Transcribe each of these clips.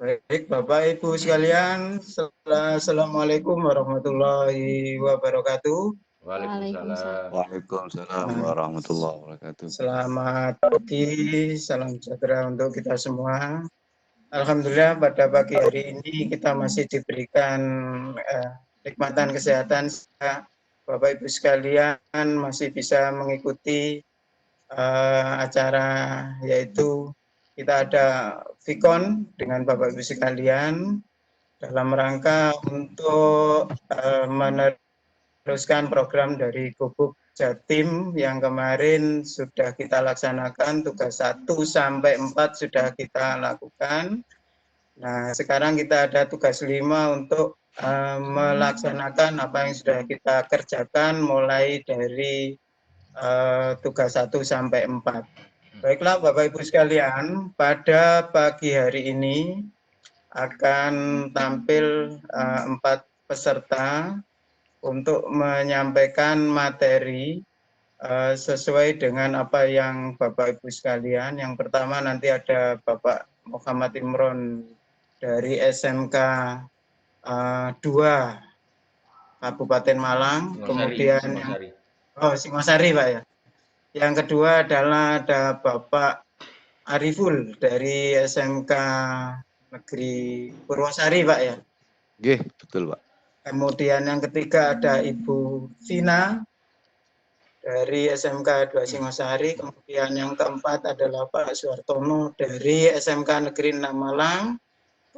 Baik, Bapak Ibu sekalian, Assalamualaikum warahmatullahi wabarakatuh. Waalaikumsalam. Waalaikumsalam warahmatullahi wabarakatuh. Selamat pagi, salam sejahtera untuk kita semua. Alhamdulillah pada pagi hari ini kita masih diberikan nikmatan kesehatan. Bapak Ibu sekalian masih bisa mengikuti acara, yaitu kita ada Vikon dengan Bapak Ibu sekalian dalam rangka untuk meneruskan program dari Gubuk Jatim yang kemarin sudah kita laksanakan, tugas 1 sampai 4 sudah kita lakukan. Nah, sekarang kita ada tugas 5 untuk melaksanakan apa yang sudah kita kerjakan mulai dari tugas 1 sampai 4. Baiklah Bapak Ibu sekalian, pada pagi hari ini akan tampil 4 peserta untuk menyampaikan materi sesuai dengan apa yang Bapak Ibu sekalian. Yang pertama nanti ada Bapak Muhammad Imron dari SMK 2 Kabupaten Malang, kemudian Singosari Pak ya. Yang kedua adalah ada Bapak Ariful dari SMK Negeri Purwosari Pak ya. Oke, betul Pak. Kemudian yang ketiga ada Ibu Vina dari SMK 2 Singosari. Kemudian yang keempat adalah Pak Suhartono dari SMK Negeri 6 Malang.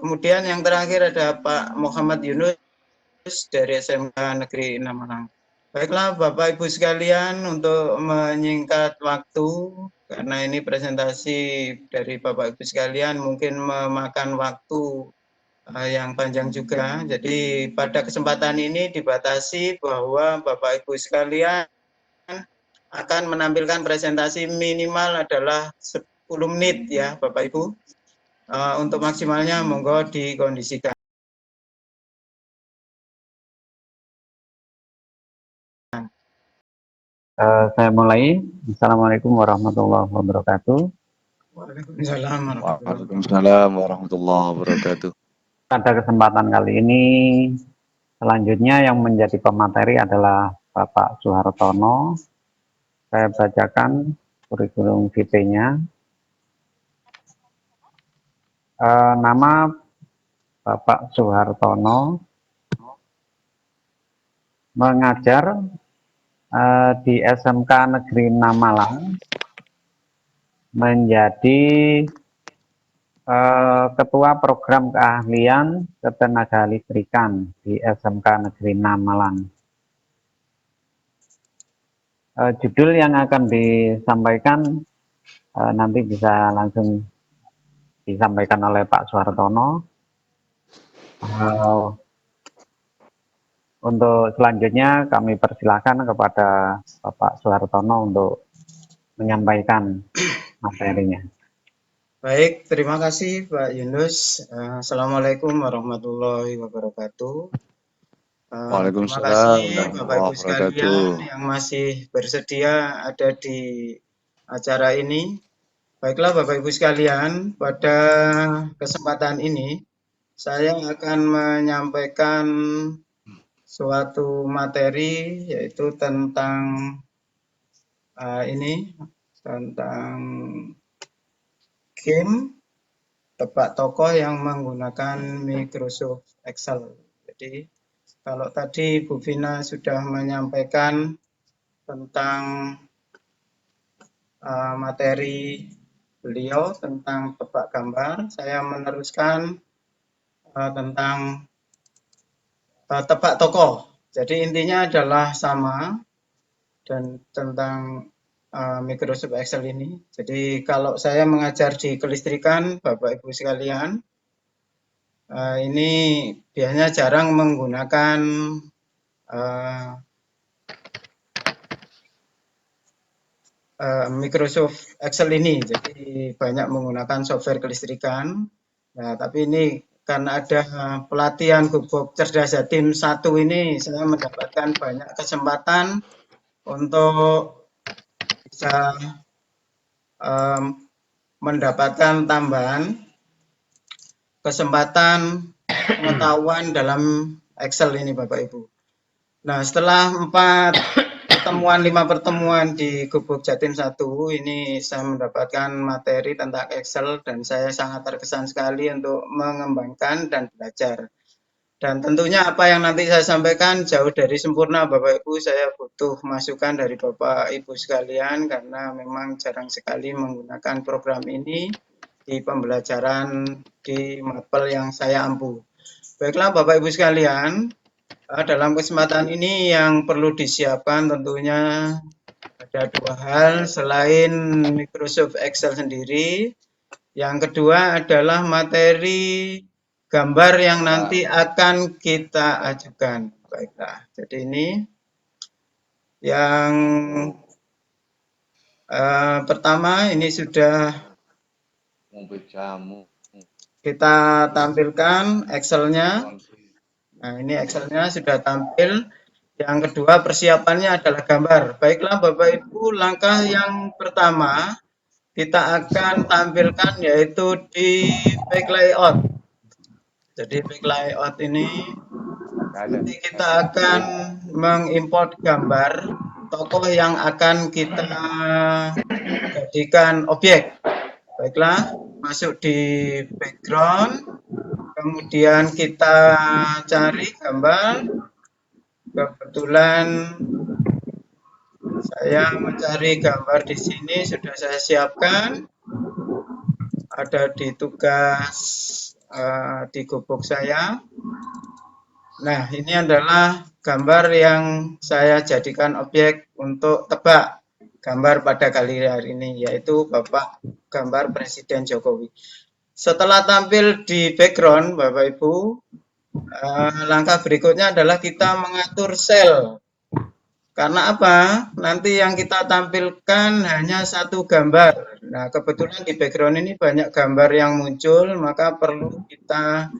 Kemudian yang terakhir ada Pak Muhammad Yunus dari SMK Negeri 6 Malang. Baiklah Bapak Ibu sekalian, untuk menyingkat waktu, karena ini presentasi dari Bapak Ibu sekalian mungkin memakan waktu yang panjang juga. Jadi pada kesempatan ini dibatasi bahwa Bapak Ibu sekalian akan menampilkan presentasi minimal adalah 10 menit ya Bapak Ibu. Untuk maksimalnya monggo dikondisikan. Saya mulai. Assalamualaikum warahmatullahi wabarakatuh. Waalaikumsalam warahmatullahi wabarakatuh. Pada kesempatan kali ini, selanjutnya yang menjadi pemateri adalah Bapak Suhartono. Saya bacakan kurikulum vitae-nya. Nama Bapak Suhartono mengajar di SMK Negeri 6 Malang, menjadi Ketua Program Keahlian Ketenaga Listrikan di SMK Negeri 6 Malang. Judul yang akan disampaikan nanti bisa langsung disampaikan oleh Pak Suhartono. Untuk selanjutnya kami persilakan kepada Bapak Suhartono untuk menyampaikan materinya. Baik, terima kasih Pak Yunus. Assalamualaikum warahmatullahi wabarakatuh. Terima kasih Bapak Ibu sekalian yang masih bersedia ada di acara ini. Baiklah Bapak Ibu sekalian, pada kesempatan ini saya akan menyampaikan suatu materi, yaitu tentang tentang game tebak tokoh yang menggunakan Microsoft Excel. Jadi kalau tadi Bu Vina sudah menyampaikan tentang materi beliau tentang tebak gambar, saya meneruskan tentang tebak tokoh. Jadi intinya adalah sama dan tentang Microsoft Excel ini. Jadi kalau saya mengajar di kelistrikan, Bapak Ibu sekalian, ini biasanya jarang menggunakan Microsoft Excel ini. Jadi banyak menggunakan software kelistrikan. Nah, tapi ini karena ada pelatihan Gubuk Cerdas Jatim 1 ini, saya mendapatkan banyak kesempatan untuk bisa mendapatkan tambahan kesempatan pengetahuan dalam Excel ini Bapak Ibu. Nah, setelah 5 pertemuan di Gubuk Jatim 1, ini saya mendapatkan materi tentang Excel dan saya sangat terkesan sekali untuk mengembangkan dan belajar. Dan tentunya apa yang nanti saya sampaikan jauh dari sempurna Bapak Ibu, saya butuh masukan dari Bapak Ibu sekalian karena memang jarang sekali menggunakan program ini di pembelajaran di mapel yang saya ampu. Baiklah Bapak Ibu sekalian, dalam kesempatan ini yang perlu disiapkan tentunya ada 2 hal selain Microsoft Excel sendiri. Yang kedua adalah materi gambar yang nanti akan kita ajukan. Baiklah, jadi ini yang pertama ini sudah kita tampilkan Excel-nya. Nah, ini Excel-nya sudah tampil. Yang kedua persiapannya adalah gambar. Baiklah Bapak Ibu, langkah yang pertama kita akan tampilkan yaitu di back layout. Jadi back layout ini nanti kita akan mengimport gambar tokoh yang akan kita jadikan objek. Baiklah, masuk di background, kemudian kita cari gambar. Kebetulan saya mencari gambar di sini sudah saya siapkan, ada di tugas di gubuk saya. Nah, ini adalah gambar yang saya jadikan objek untuk tebak gambar pada kali ini, yaitu Bapak gambar Presiden Jokowi. Setelah tampil di background, Bapak Ibu, langkah berikutnya adalah kita mengatur sel. Karena apa? Nanti yang kita tampilkan hanya satu gambar. Nah, kebetulan di background ini banyak gambar yang muncul, maka perlu kita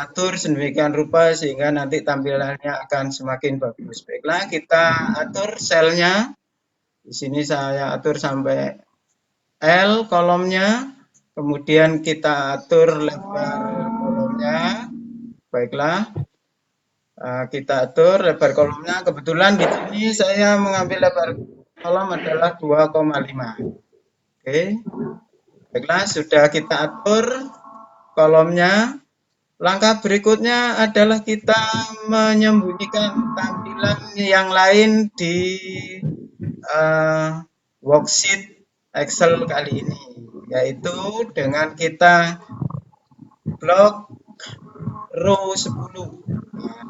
atur sedemikian rupa sehingga nanti tampilannya akan semakin bagus. Baiklah, kita atur selnya. Di sini saya atur sampai L kolomnya, kemudian kita atur lebar kolomnya. Baiklah, kita atur lebar kolomnya. Kebetulan di sini saya mengambil lebar kolom adalah 2,5. Oke, baiklah, sudah kita atur kolomnya. Langkah berikutnya adalah kita menyembunyikan tampilan yang lain di worksheet Excel kali ini, yaitu dengan kita blok row 10. Nah,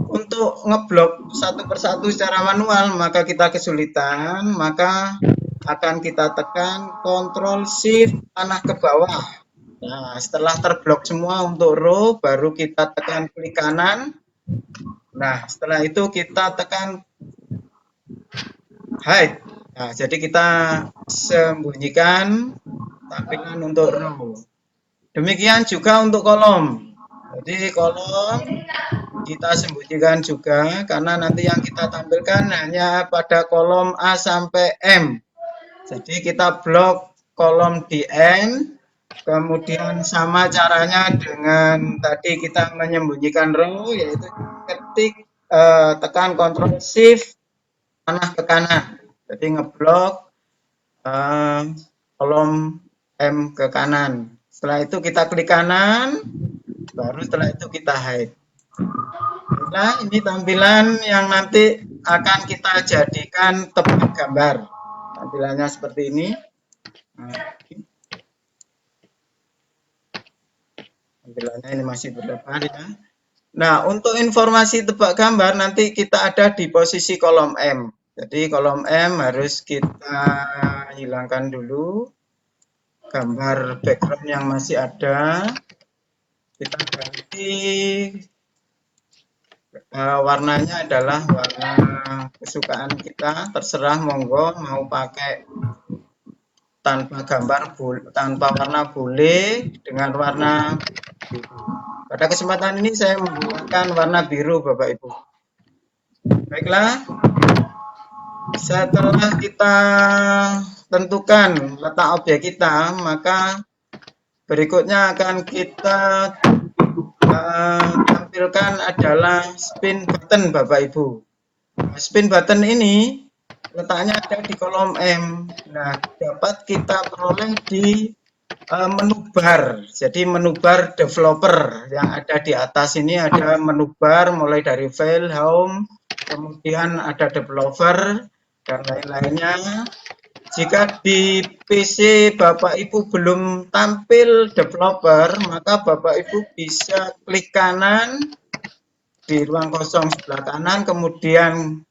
untuk ngeblok satu persatu secara manual maka kita kesulitan, maka akan kita tekan Ctrl Shift panah ke bawah. Nah, setelah terblok semua untuk row, baru kita tekan klik kanan. Nah, setelah itu kita tekan hide. Nah, jadi kita sembunyikan tampilan untuk row. Demikian juga untuk kolom. Jadi kolom kita sembunyikan juga, karena nanti yang kita tampilkan hanya pada kolom A sampai M. Jadi kita blok kolom di N. Kemudian sama caranya dengan tadi kita menyembunyikan row, yaitu ketik tekan Ctrl Shift panah ke kanan. Jadi ngeblok kolom M ke kanan. Setelah itu kita klik kanan, baru setelah itu kita hide. Nah, ini tampilan yang nanti akan kita jadikan tebak gambar. Tampilannya seperti ini. Tampilannya ini masih berdebar ya. Nah, untuk informasi tebak gambar nanti kita ada di posisi kolom M. Jadi kolom M harus kita hilangkan dulu. Gambar background yang masih ada. Kita ganti warnanya adalah warna kesukaan kita. Terserah, monggo mau pakai tanpa gambar, tanpa warna boleh, dengan warna biru. Pada kesempatan ini saya menggunakan warna biru Bapak Ibu. Baiklah, setelah kita tentukan letak objek kita, maka Berikutnya akan kita tampilkan adalah spin button Bapak Ibu. Spin button ini letaknya ada di kolom M. Nah, dapat kita peroleh di menu bar. Jadi menu bar developer yang ada di atas ini ada menu bar mulai dari file, home, kemudian ada developer dan lain-lainnya. Jika di PC Bapak Ibu belum tampil developer, maka Bapak Ibu bisa klik kanan di ruang kosong sebelah kanan, kemudian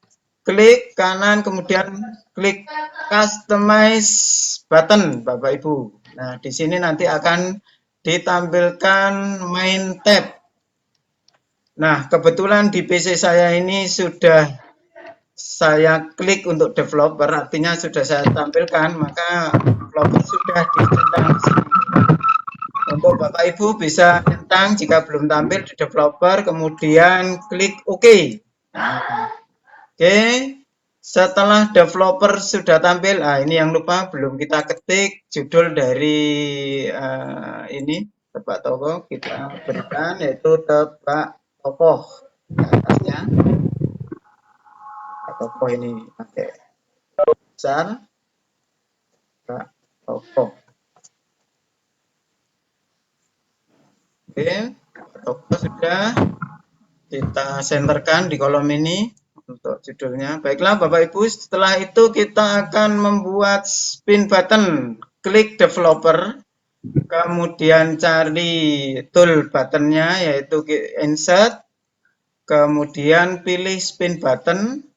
klik kanan, kemudian klik customize button Bapak Ibu. Nah, di sini nanti akan ditampilkan main tab. Nah, kebetulan di PC saya ini sudah saya klik untuk developer, artinya sudah saya tampilkan, maka developer sudah dicentang di sini. Untuk Bapak Ibu bisa centang jika belum tampil di developer, kemudian klik OK. Nah, Oke, setelah developer sudah tampil, ini yang lupa belum kita ketik judul dari ini tebak tokoh kita berikan yaitu tebak tokoh di atasnya. Tokoh ini pakai besar, tebak tokoh. Oke, tokoh sudah kita senterkan di kolom ini untuk judulnya. Baiklah Bapak Ibu, setelah itu kita akan membuat spin button. Klik developer, kemudian cari tool buttonnya yaitu insert, kemudian pilih spin button.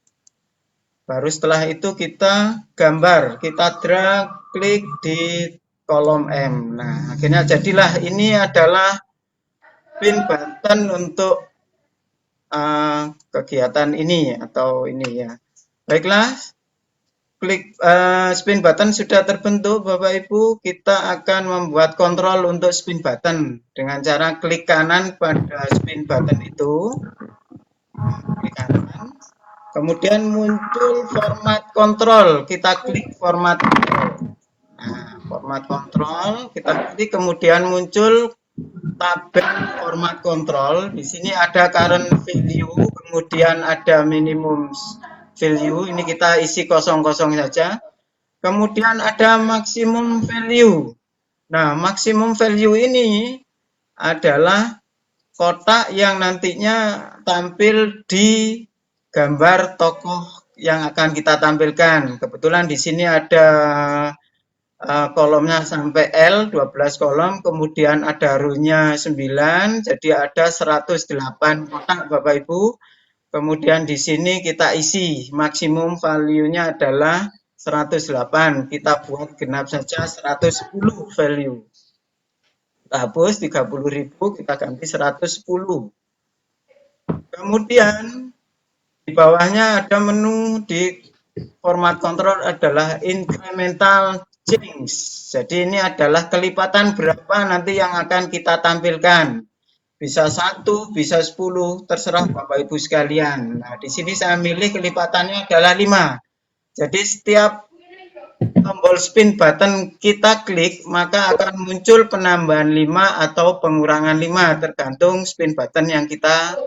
Baru setelah itu kita gambar, kita drag, klik di kolom M. Nah, akhirnya jadilah ini adalah spin button untuk kegiatan ini atau ini ya. Baiklah, klik spin button sudah terbentuk Bapak Ibu. Kita akan membuat kontrol untuk spin button dengan cara klik kanan pada spin button itu. Klik kanan. Kemudian muncul format kontrol. Kita klik format kontrol. Nah, format kontrol kita klik, kemudian muncul tabel format kontrol. Di sini ada current value, kemudian ada minimum value. Ini kita isi kosong-kosong saja. Kemudian ada maximum value. Nah, maximum value ini adalah kotak yang nantinya tampil di gambar tokoh yang akan kita tampilkan. Kebetulan di sini ada kolomnya sampai L, 12 kolom, kemudian ada row-nya 9, jadi ada 108 kotak Bapak Ibu. Kemudian di sini kita isi, maksimum value-nya adalah 108, kita buat genap saja 110 value. Kita hapus 30.000, kita ganti 110. Kemudian di bawahnya ada menu di format kontrol adalah incremental change. Jadi ini adalah kelipatan berapa nanti yang akan kita tampilkan. Bisa 1, bisa 10, terserah Bapak Ibu sekalian. Nah, di sini saya milih kelipatannya adalah 5. Jadi setiap tombol spin button kita klik, maka akan muncul penambahan 5 atau pengurangan 5 tergantung spin button yang kita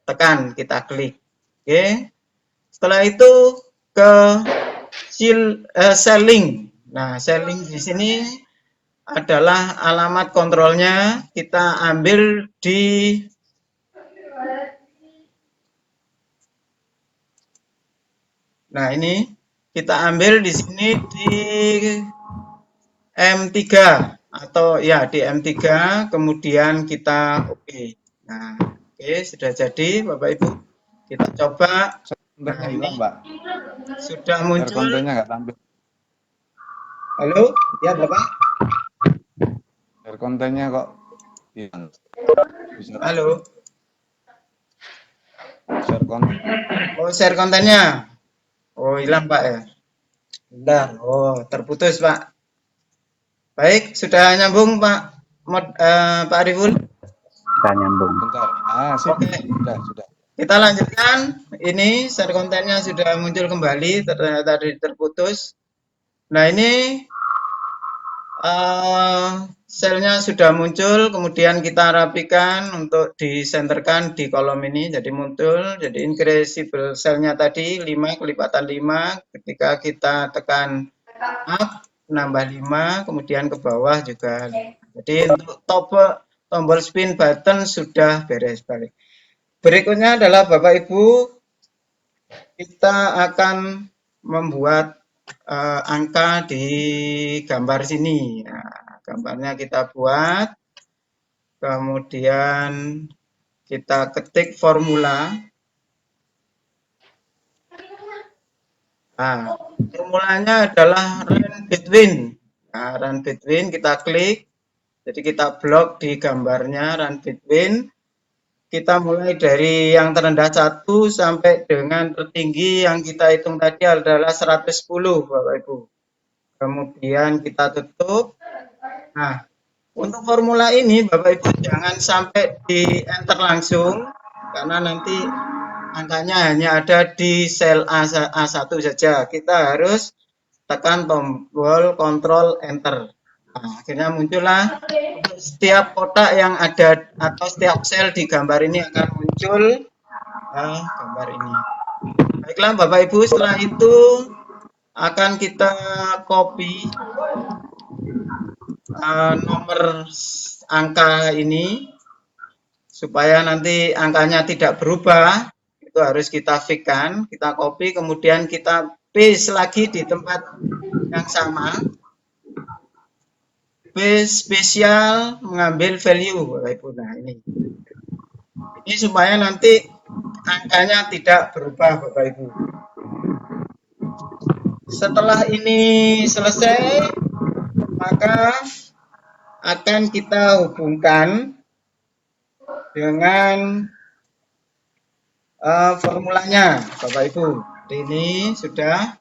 tekan, kita klik. Oke. Setelah itu ke selling. Nah, selling di sini adalah alamat kontrolnya. Kita ambil di ini kita ambil di sini di M3 atau ya di M3, kemudian kita oke. Nah, oke, sudah jadi Bapak Ibu. Kita coba. Nah, ini Mbak. Sudah muncul. Kontennya nggak tampil. Halo, ya Bapak. Kontennya kok hilang. Halo. Share konten. Oh, share kontennya. Oh, hilang Pak ya. Bentar. Oh, terputus Pak. Baik, sudah nyambung Pak Pak Ariful? Sudah nyambung. Bentar. Sip. Oke. Sudah. Kita lanjutkan. Ini share kontennya sudah muncul kembali, ternyata terputus. Nah, ini selnya sudah muncul, kemudian kita rapikan untuk disenterkan di kolom ini, jadi muncul, jadi increasable selnya tadi 5, kelipatan 5, ketika kita tekan up, nambah 5, kemudian ke bawah juga 5. Jadi untuk tombol spin button sudah beres balik. Berikutnya adalah Bapak Ibu, kita akan membuat angka di gambar sini. Nah, gambarnya kita buat, kemudian kita ketik formula. Nah, formulanya adalah run between. Nah, run between kita klik, jadi kita blok di gambarnya run between. Kita mulai dari yang terendah 1 sampai dengan tertinggi yang kita hitung tadi adalah 110, Bapak Ibu. Kemudian kita tutup. Nah, untuk formula ini Bapak Ibu jangan sampai di enter langsung, karena nanti angkanya hanya ada di sel A1 saja. Kita harus tekan tombol Ctrl Enter. Nah, akhirnya muncullah untuk setiap kotak yang ada atau setiap sel di gambar ini akan muncul gambar ini. Baiklah Bapak Ibu, setelah itu akan kita copy nomor angka ini supaya nanti angkanya tidak berubah. Itu harus kita fix-kan, kita copy, kemudian kita paste lagi di tempat yang sama. Paste spesial mengambil value, Bapak Ibu. Nah, ini supaya nanti angkanya tidak berubah, Bapak Ibu. Setelah ini selesai, maka akan kita hubungkan dengan formulanya, Bapak Ibu. Ini sudah,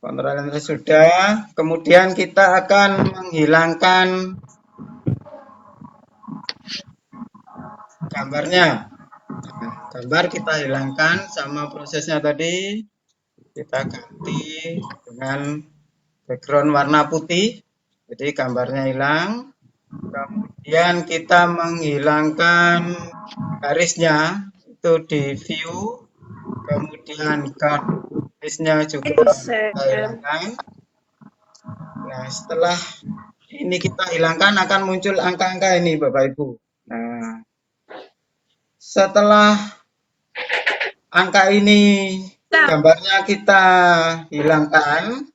Ctrl Enter sudah. Kemudian kita akan menghilangkan gambarnya. Nah, gambar kita hilangkan sama prosesnya tadi. Kita ganti dengan background warna putih. Jadi gambarnya hilang. Kemudian kita menghilangkan garisnya itu di view. Kemudian garisnya juga kita hilangkan. Nah, setelah ini kita hilangkan akan muncul angka-angka ini Bapak Ibu. Nah, setelah angka ini gambarnya kita hilangkan,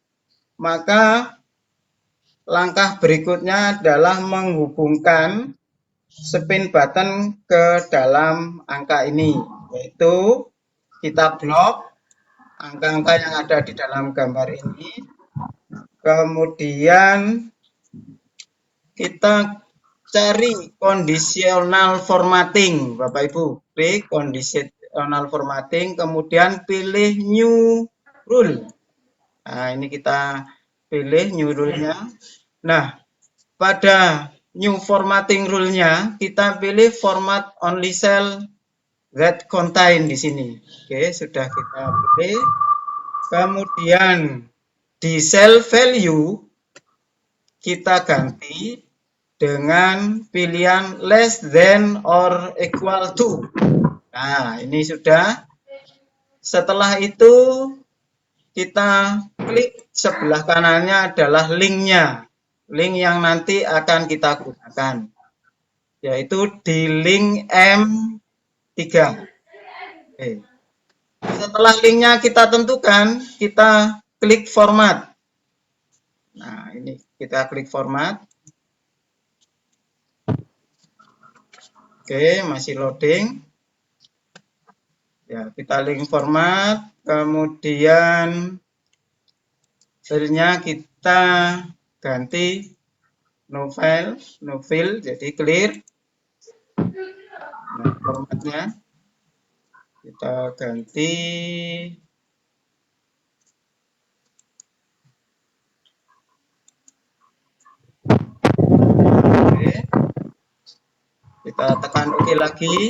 maka langkah berikutnya adalah menghubungkan spin button ke dalam angka ini, yaitu kita blok angka-angka yang ada di dalam gambar ini, kemudian kita cari conditional formatting, Bapak Ibu, klik conditional formatting, kemudian pilih new rule. Nah, ini kita pilih new rule-nya. Nah, pada new formatting rule-nya kita pilih format only cell that contain di sini. Oke, sudah kita pilih. Kemudian di cell value kita ganti dengan pilihan less than or equal to. Nah, ini sudah. Setelah itu kita klik sebelah kanannya adalah linknya. Link yang nanti akan kita gunakan, yaitu di link M3. Oke. Setelah linknya kita tentukan, kita klik format. Nah, ini kita klik format. Oke, masih loading. Ya, kita link format, kemudian filenya kita ganti no file, jadi clear. Nah, formatnya kita ganti oke. Kita tekan OK lagi.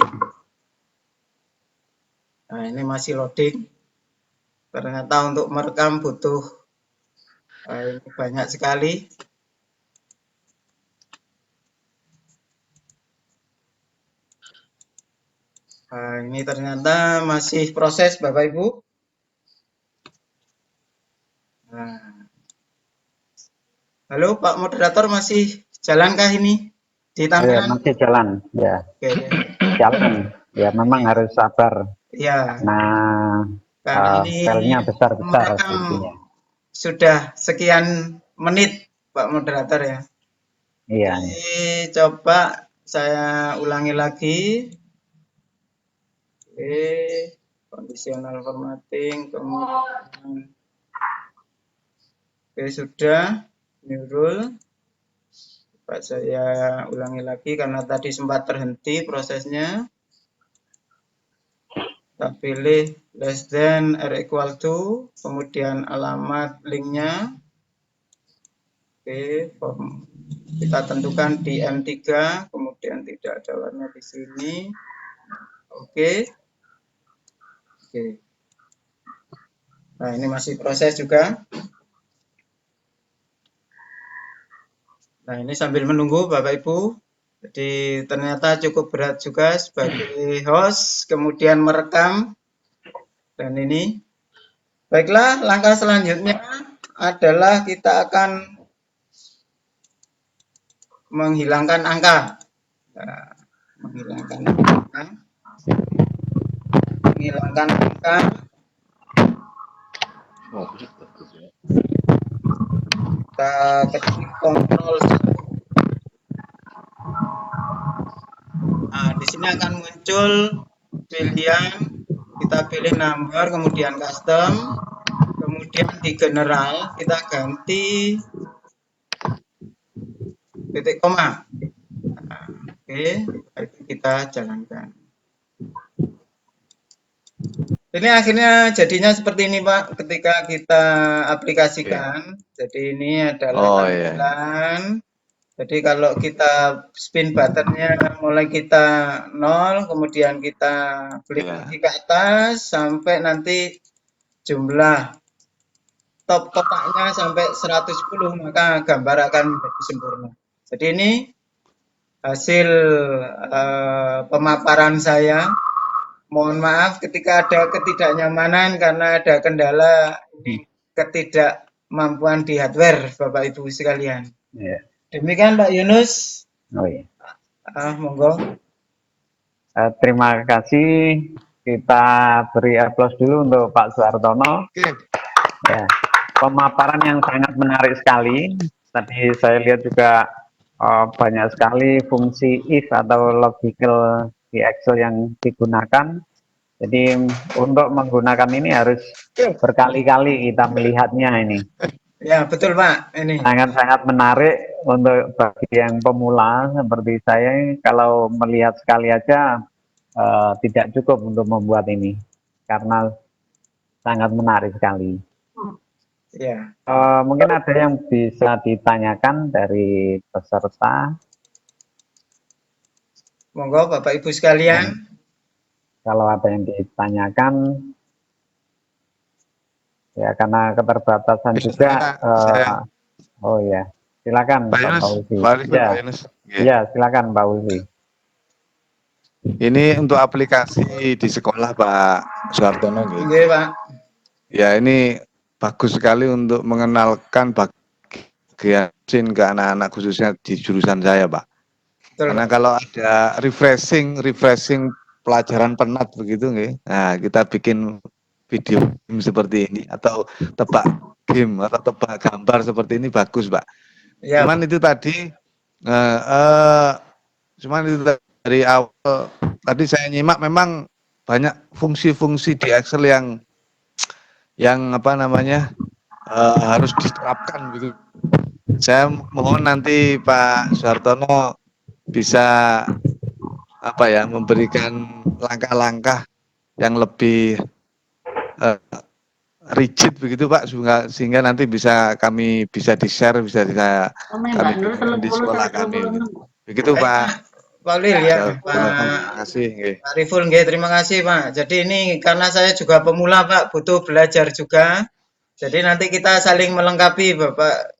Nah, ini masih loading. Ternyata untuk merekam butuh ini banyak sekali. Nah, ini ternyata masih proses Bapak Ibu. Nah, halo Pak Moderator, masih jalankah ini? Ya, Ditampilkan? masih jalan, ya, Oke. jalan. Ya, memang harus sabar Ya, karena karena ini filenya besar-besar merekam isinya. sudah sekian menit Pak Moderator ya. Iya, Jadi coba saya ulangi lagi. Oke, conditional formatting, kemudian oke sudah new rule. Coba saya ulangi lagi karena tadi sempat terhenti prosesnya. Kita pilih less than or equal to, kemudian alamat linknya. Oke, form. Kita tentukan di M3, kemudian tidak ada warna di sini. Oke. Oke. Nah, ini masih proses juga. Nah, ini sambil menunggu Bapak Ibu. Jadi ternyata cukup berat juga sebagai host, kemudian merekam. Dan ini. Baiklah, langkah selanjutnya adalah kita akan menghilangkan angka. Nah, menghilangkan angka. Menghilangkan angka. Kita ketik Ctrl 1. Nah, di sini akan muncul pilihan, kita pilih number, kemudian custom, kemudian di general kita ganti titik koma. Nah, oke, kita jalankan. Ini akhirnya jadinya seperti ini Pak, ketika kita aplikasikan. Jadi ini adalah tampilan. Jadi kalau kita spin buttonnya mulai kita 0, kemudian kita klik lagi ke atas sampai nanti jumlah top kotaknya sampai 110, maka gambar akan menjadi sempurna. Jadi ini hasil pemaparan saya. Mohon maaf ketika ada ketidaknyamanan karena ada kendala ketidakmampuan di hardware Bapak Ibu sekalian. iya. Demikian Pak Yunus. Oh, iya. Monggo. Terima kasih. Kita beri aplaus dulu untuk Pak Suartono. Ya, pemaparan yang sangat menarik sekali. Tadi saya lihat juga banyak sekali fungsi if atau logical di Excel yang digunakan. Jadi untuk menggunakan ini harus berkali-kali kita melihatnya ini. Ya, betul Pak. Ini Sangat-sangat menarik untuk bagi yang pemula seperti saya. Kalau melihat sekali aja tidak cukup untuk membuat ini karena sangat menarik sekali. ya. Mungkin ada yang bisa ditanyakan dari peserta. Monggo Bapak Ibu sekalian. Kalau ada yang ditanyakan, ya karena keterbatasan juga. Oh ya, silakan Pak Fauzi. Ya, silakan Pak Fauzi. Ini untuk aplikasi di sekolah Pak Suartono. Oke Pak. Ya, ini bagus sekali untuk mengenalkan bagian mesin ke anak-anak khususnya di jurusan saya Pak. Betul, Karena Pak. kalau ada refreshing pelajaran penat begitu nggih. Nah, kita bikin video game seperti ini atau tebak game atau tebak gambar seperti ini bagus, Pak. Ya, Cuman itu tadi cuman itu dari awal tadi saya nyimak memang banyak fungsi-fungsi di Excel yang apa namanya harus diterapkan gitu. Saya mohon nanti Pak Suartono bisa apa ya memberikan langkah-langkah yang lebih rigid begitu Pak sehingga nanti kami bisa di-share kami bikin di sekolah kami. Begitu Pak. Pak Lil ya. Terima kasih. Pak Riful nggih, terima kasih Pak. Jadi ini karena saya juga pemula Pak, butuh belajar juga. Jadi nanti kita saling melengkapi Bapak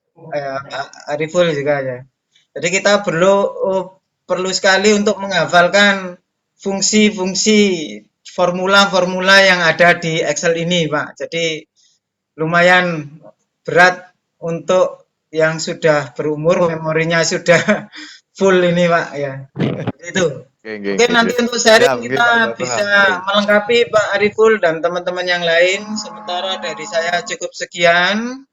Riful juga ya. Jadi kita perlu sekali untuk menghafalkan fungsi-fungsi formula-formula yang ada di Excel ini, Pak. Jadi lumayan berat untuk yang sudah berumur, memorinya sudah full ini, Pak, ya. Itu. Mungkin nanti untuk sharing kita bisa melengkapi Pak Ariful dan teman-teman yang lain. Sementara dari saya cukup sekian.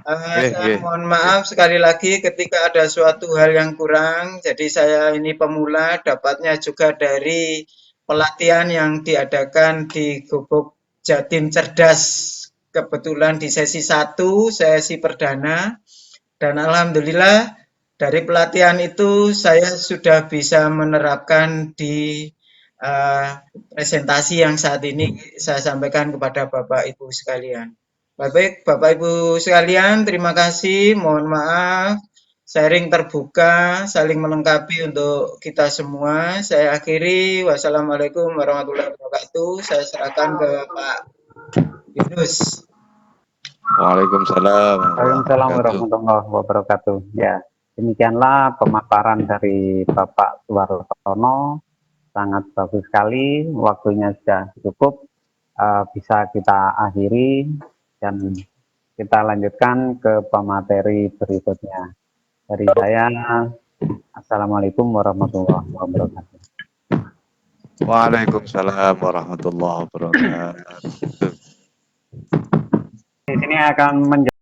Saya mohon maaf sekali lagi ketika ada suatu hal yang kurang. Jadi saya ini pemula, dapatnya juga dari pelatihan yang diadakan di Gubuk Jatim Cerdas. Kebetulan di sesi 1, sesi perdana. Dan alhamdulillah dari pelatihan itu saya sudah bisa menerapkan di presentasi yang saat ini saya sampaikan kepada Bapak Ibu sekalian. Baik, Bapak Ibu sekalian, terima kasih. Mohon maaf, sharing terbuka, saling melengkapi untuk kita semua. Saya akhiri. Wassalamualaikum warahmatullahi wabarakatuh. Saya serahkan ke Pak Yunus. Waalaikumsalam. Waalaikumsalam warahmatullahi wabarakatuh. Ya, demikianlah pemaparan dari Bapak Suwartono. Sangat bagus sekali. Waktunya sudah cukup. Bisa kita akhiri dan kita lanjutkan ke pemateri berikutnya. Dari saya, Assalamualaikum warahmatullahi wabarakatuh. Waalaikumsalam warahmatullahi wabarakatuh. Di sini akan menjawab